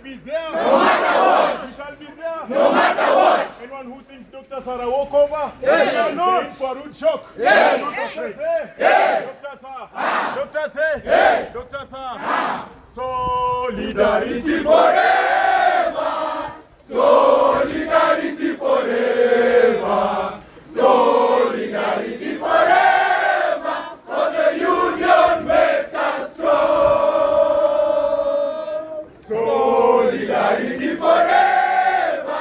be there. No matter what. We shall be there. No matter what. Anyone who thinks doctors are a walkover, they are not. For a rude shock. Yes. Doctors say. Yes. Doctors are. Doctors say. Doctors are. Solidarity forever. Solidarity forever. Solidarity forever. For the union makes us strong. Solidarity forever.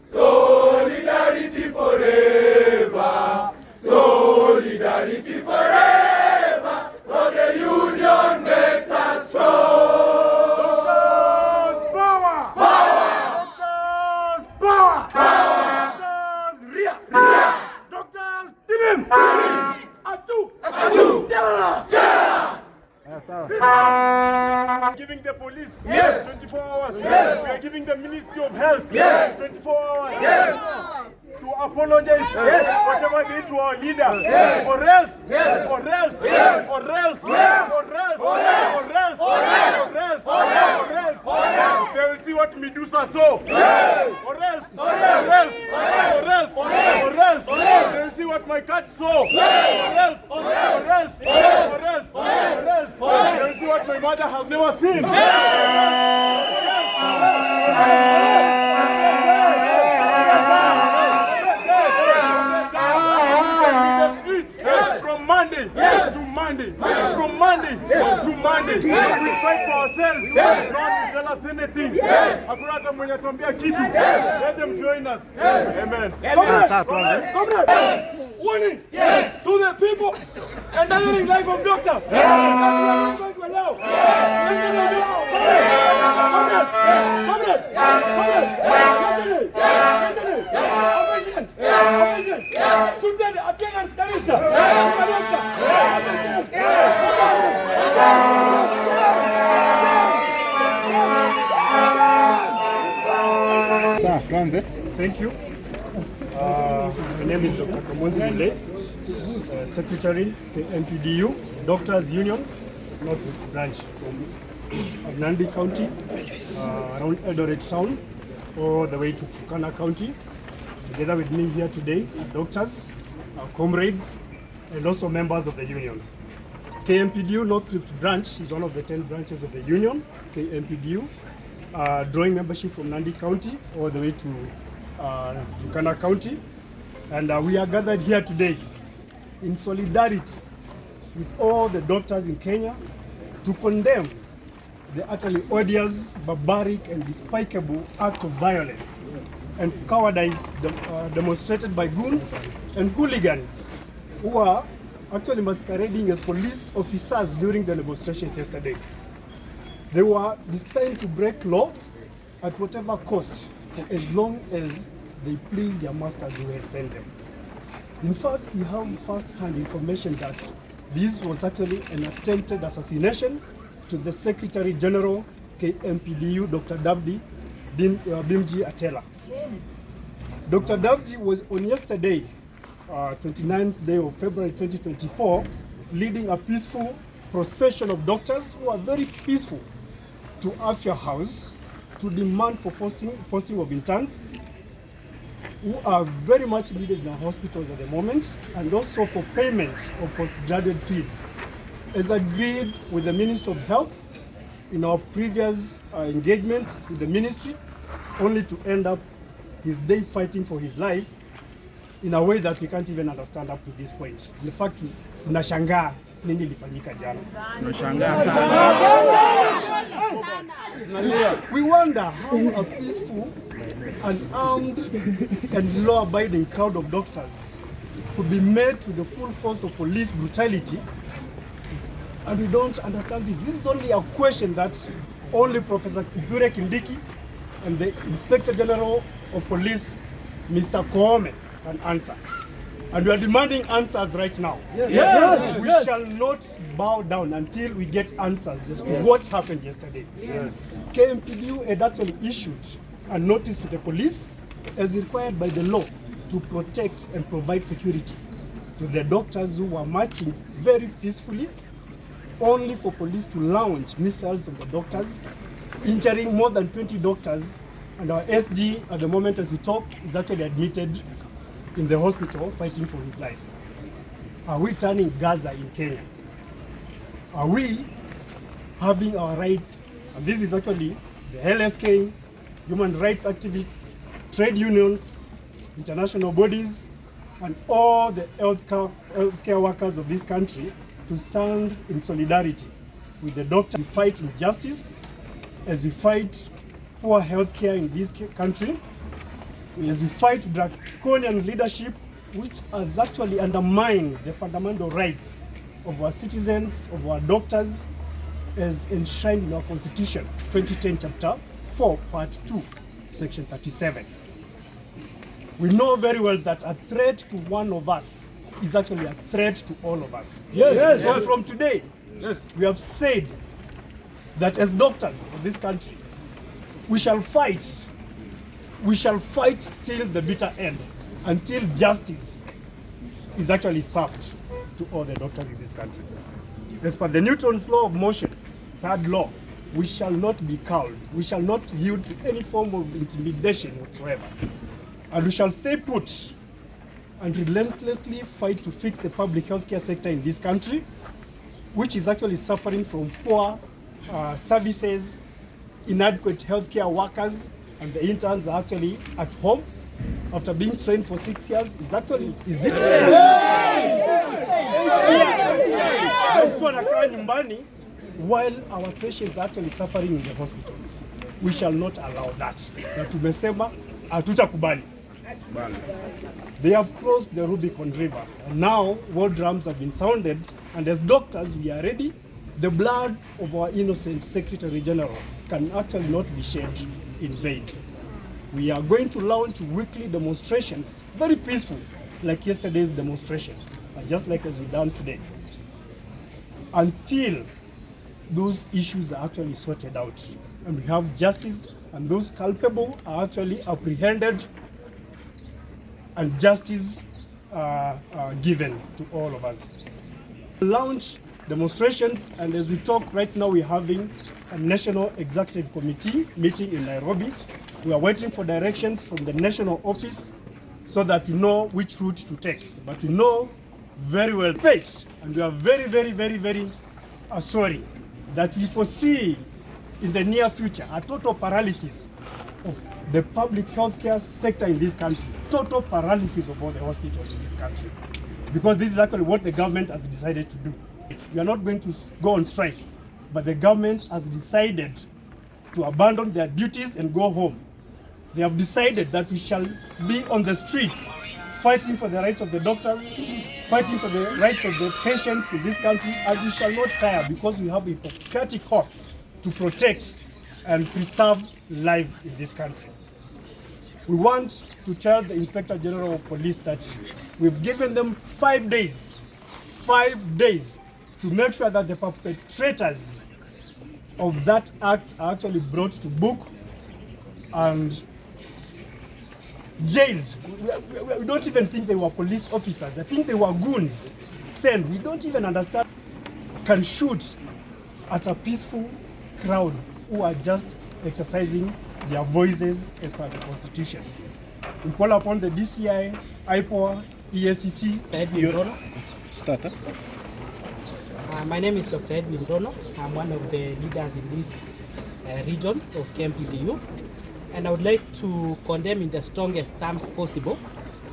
Solidarity forever. Solidarity forever. For the union makes us strong. Giving the police 24 hours. We are giving the Ministry of Health 24 hours to apologize whatever they do to our leader. Or else they will see what Medusa saw. Or else they will see what my cat saw. Or else they will see what my mother has never seen. From Monday to Monday, from Monday to Monday, we fight for ourselves. No one will tell us anything. Akurata mwenye tuambia kitu. Let them join us. Amen. Comrade, warning to the people endangering life of doctors. We are not going to allow. Tutaenda atenga kanisa. Thank you. My name is Dr. Mulei, Secretary, KMPDU, Doctors Union, Northrift Branch from Nandi County, around Eldoret Town, all the way to Turkana County. Together with me here today are doctors, our comrades, and also members of the union. KMPDU Northrift Branch is one of the 10 branches of the union, KMPDU, drawing membership from Nandi County all the way to Turkana County. And we are gathered here today in solidarity with all the doctors in Kenya to condemn the utterly odious, barbaric, and despicable act of violence and cowardice demonstrated by goons and hooligans who are actually masquerading as police officers during the demonstrations yesterday. They were destined to break law at whatever cost, as long as they please their masters who had sent them. In fact, we have first-hand information that this was actually an attempted assassination to the Secretary General KMPDU, Dr. Davdi Bimji Atela. Dr. Davdi was on yesterday, 29th day of February 2024, leading a peaceful procession of doctors who are very peaceful to Afya House to demand for posting of interns who are very much needed in our hospitals at the moment, and also for payment of postgraduate fees. As agreed with the Minister of Health in our previous engagement with the ministry, only to end up his day fighting for his life in a way that we can't even understand up to this point. In fact, tunashangaa nini ilifanyika jana. We wonder how a peaceful, unarmed, and law-abiding crowd of doctors could be met with the full force of police brutality, and we don't understand this. This is only a question that only Professor Cs Kindiki and the Inspector General of Police, Mr. Koome, can answer. And we are demanding answers right now. We shall not bow down until we get answers as to what happened yesterday. KMPDU had actually issued a notice to the police as required by the law to protect and provide security to the doctors who were marching very peacefully, only for police to launch missiles on the doctors injuring more than 20 doctors, and our SG at the moment as we talk is actually admitted in the hospital fighting for his life. Are we turning Gaza in Kenya? Are we having our rights? And this is actually the LSK, human rights activists, trade unions, international bodies, and all the healthcare workers of this country to stand in solidarity with the doctor to fight injustice, as we fight poor healthcare in this country, as we fight draconian leadership which has actually undermined the fundamental rights of our citizens, of our doctors, as enshrined in our Constitution, 2010 Chapter 4, Part 2, Section 37. We know very well that a threat to one of us is actually a threat to all of us. Yes. So from today, we have said that as doctors of this country, we shall fight till the bitter end, until justice is actually served to all the doctors in this country. As per the Newton's law of motion, third law, we shall not be cowed. We shall not yield to any form of intimidation whatsoever. And we shall stay put and relentlessly fight to fix the public healthcare sector in this country, which is actually suffering from poor services, inadequate healthcare workers, and the interns are actually at home after being trained for 6 years. Is it mtu anakaa nyumbani while our patients are actually suffering in the hospitals? We shall not allow that. Na tumesema hatutakubali. They have crossed the Rubicon River, and now war drums have been sounded, and as doctors we are ready. The blood of our innocent Secretary General can actually not be shed in vain. We are going to launch weekly demonstrations, very peaceful, like yesterday's demonstration, just like as we done today, until those issues are actually sorted out and we have justice, and those culpable are actually apprehended and justice given to all of us. Launch demonstrations, and as we talk right now, we're having a National Executive Committee meeting in Nairobi. We are waiting for directions from the national office so that we know which route to take. But we know very well, and we are very sorry that we foresee in the near future a total paralysis of the public healthcare sector in this country, total paralysis of all the hospitals in this country, because this is actually what the government has decided to do. We are not going to go on strike, but the government has decided to abandon their duties and go home. They have decided that we shall be on the streets fighting for the rights of the doctors, fighting for the rights of the patients in this country, and we shall not tire, because we have a patriotic oath to protect and preserve life in this country. We want to tell the Inspector General of Police that we've given them 5 days to make sure that the perpetrators of that act are actually brought to book and jailed. We don't even think they were police officers. I think they were goons sent. We don't even understand. Can shoot at a peaceful crowd who are just exercising their voices as per the Constitution. We call upon the DCI, IPOA, ESCC. My name is Dr. Edwin Dono. I'm one of the leaders in this region of KMPDU, and I would like to condemn in the strongest terms possible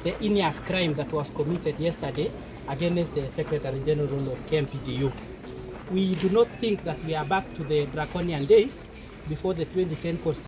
the heinous crime that was committed yesterday against the Secretary General of KMPDU. We do not think that we are back to the draconian days before the 2010 Constitution.